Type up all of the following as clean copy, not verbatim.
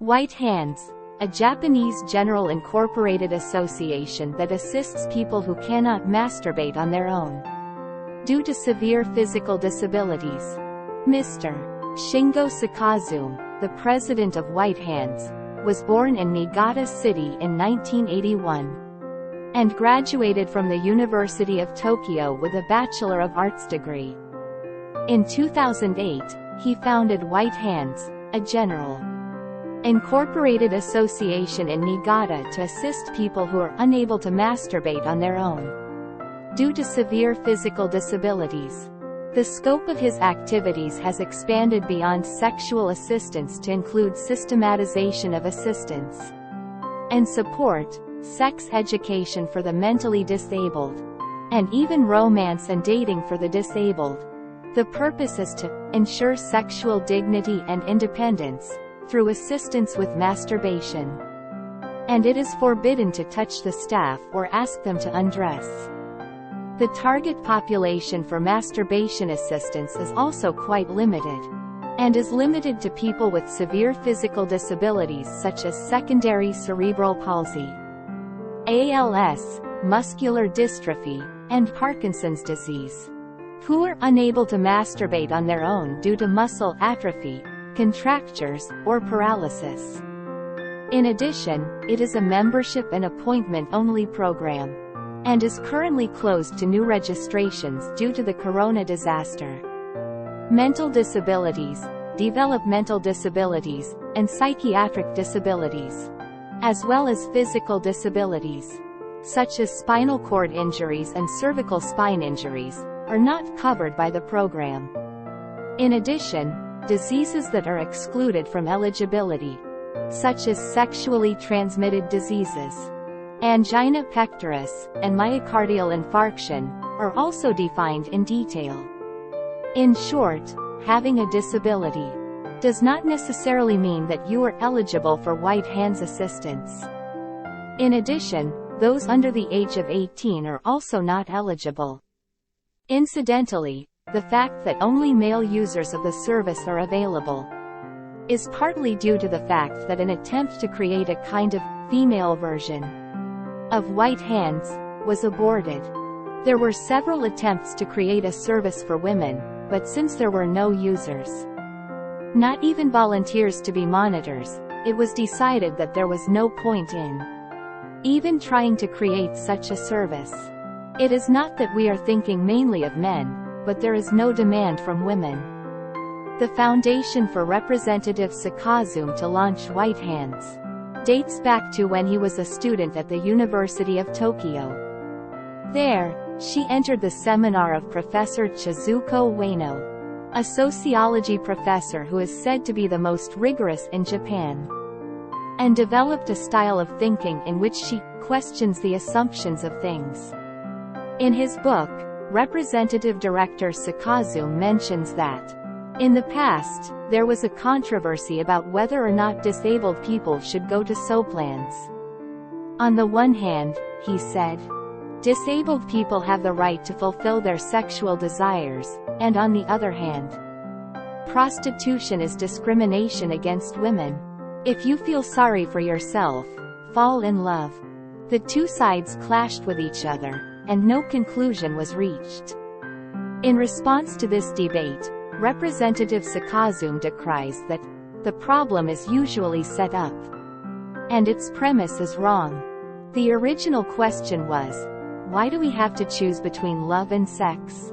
White Hands, a Japanese general incorporated association that assists people who cannot masturbate on their own due to severe physical disabilities. Mr. Shingo Sakazumi, the president of White Hands, was born in Niigata City in 1981 and graduated from the University of Tokyo with a Bachelor of Arts degree. In 2008, he founded White Hands, a general incorporated association in Niigata to assist people who are unable to masturbate on their own due to severe physical disabilities. The scope of his activities has expanded beyond sexual assistance to include systematization of assistance and support, sex education for the mentally disabled, and even romance and dating for the disabled. The purpose is to ensure sexual dignity and independence through assistance with masturbation. And it is forbidden to touch the staff or ask them to undress. The target population for masturbation assistance is also quite limited, and is limited to people with severe physical disabilities such as secondary cerebral palsy, ALS, muscular dystrophy, and Parkinson's disease, who are unable to masturbate on their own due to muscle atrophy, contractures, or paralysis. In addition, it is a membership and appointment-only program, and is currently closed to new registrations due to the corona disaster. Mental disabilities, developmental disabilities, and psychiatric disabilities, as well as physical disabilities, such as spinal cord injuries and cervical spine injuries, are not covered by the program. In addition, diseases that are excluded from eligibility, such as sexually transmitted diseases, angina pectoris, and myocardial infarction, are also defined in detail. In short, having a disability does not necessarily mean that you are eligible for White Hands assistance. In addition, those under the age of 18 are also not eligible. Incidentally, the fact that only male users of the service are available is partly due to the fact that an attempt to create a kind of female version of White Hands was aborted. There were several attempts to create a service for women, but since there were no users, not even volunteers to be monitors, it was decided that there was no point in even trying to create such a service. It is not that we are thinking mainly of men, but there is no demand from women. The foundation for Representative Sakazumi to launch White Hands dates back to when he was a student at the University of Tokyo. There, she entered the seminar of Professor Chizuko Ueno, a sociology professor who is said to be the most rigorous in Japan, and developed a style of thinking in which she questions the assumptions of things. In his book, Representative Director Sakazumi mentions that in the past, there was a controversy about whether or not disabled people should go to SO-plans. On the one hand, he said, disabled people have the right to fulfill their sexual desires, and on the other hand, prostitution is discrimination against women. If you feel sorry for yourself, fall in love. The two sides clashed with each other, and no conclusion was reached. In response to this debate, Representative Sakazumi decries that the problem is usually set up, and its premise is wrong. The original question was, why do we have to choose between love and sex?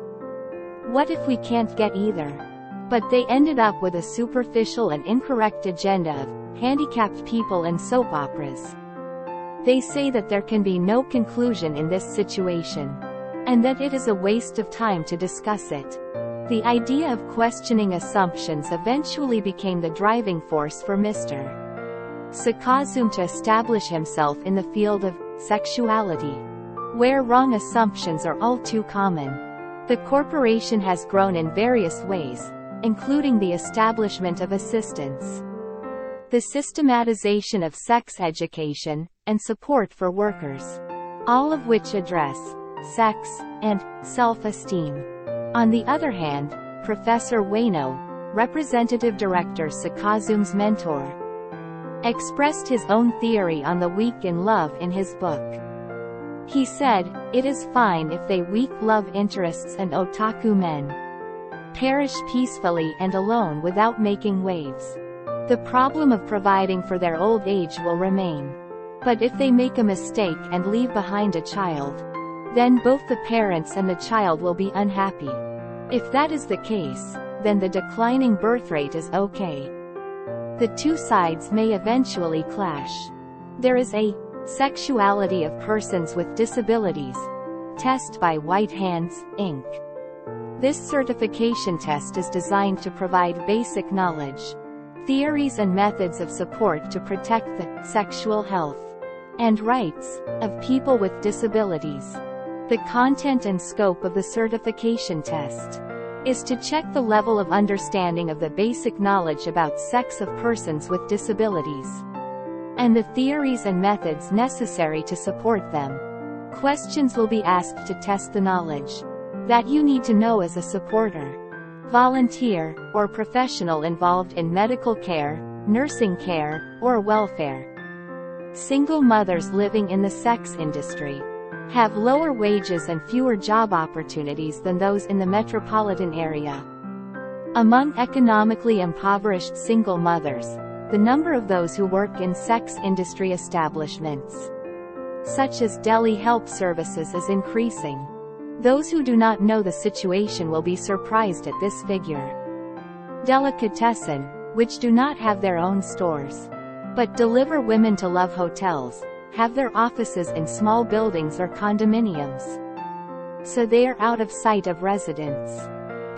What if we can't get either? But they ended up with a superficial and incorrect agenda of handicapped people and soap operas. They say that there can be no conclusion in this situation, and that it is a waste of time to discuss it. The idea of questioning assumptions eventually became the driving force for Mr. Sakazumi to establish himself in the field of sexuality, where wrong assumptions are all too common. The corporation has grown in various ways, including the establishment of assistance, the systematization of sex education, and support for workers, all of which address sex and self-esteem. On the other hand, Professor Ueno, Representative Director Sakazumi's mentor, expressed his own theory on the weak in love in his book. He said, "It is fine if they weak love interests and otaku men perish peacefully and alone without making waves. The problem of providing for their old age will remain. But if they make a mistake and leave behind a child, then both the parents and the child will be unhappy. If that is the case, then the declining birth rate is okay. The two sides may eventually clash. There is a Sexuality of Persons with Disabilities test by White Hands, Inc. This certification test is designed to provide basic knowledge, theories and methods of support to protect the sexual health and rights of people with disabilities. The content and scope of the certification test is to check the level of understanding of the basic knowledge about sex of persons with disabilities and the theories and methods necessary to support them. Questions will be asked to test the knowledge that you need to know as a supporter, volunteer, or professional involved in medical care, nursing care, or welfare. Single mothers living in the sex industry have lower wages and fewer job opportunities than those in the metropolitan area. Among economically impoverished single mothers, the number of those who work in sex industry establishments, such as deli help services, is increasing. Those who do not know the situation will be surprised at this figure. Delicatessen, which do not have their own stores, but deliver women to love hotels, have their offices in small buildings or condominiums, so they are out of sight of residents.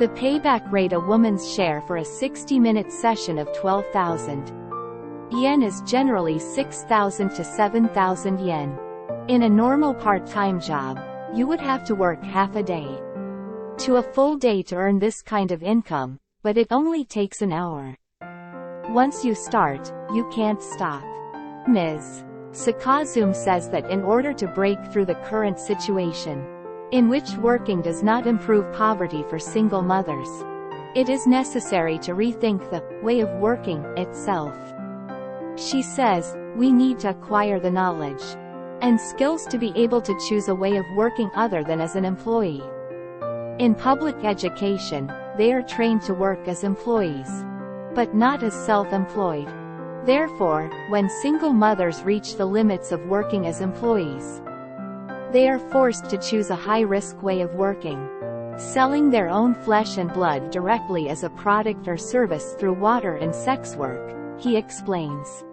The payback rate a woman's share for a 60-minute session of 12,000 yen is generally 6,000 to 7,000 yen. In a normal part-time job, you would have to work half a day to a full day to earn this kind of income, but it only takes an hour. Once you start, you can't stop. Ms. Sakazum says that in order to break through the current situation, in which working does not improve poverty for single mothers, it is necessary to rethink the way of working itself. She says, we need to acquire the knowledge and skills to be able to choose a way of working other than as an employee. In public education, they are trained to work as employees, but not as self-employed. Therefore, when single mothers reach the limits of working as employees, they are forced to choose a high-risk way of working, selling their own flesh and blood directly as a product or service through water and sex work, he explains.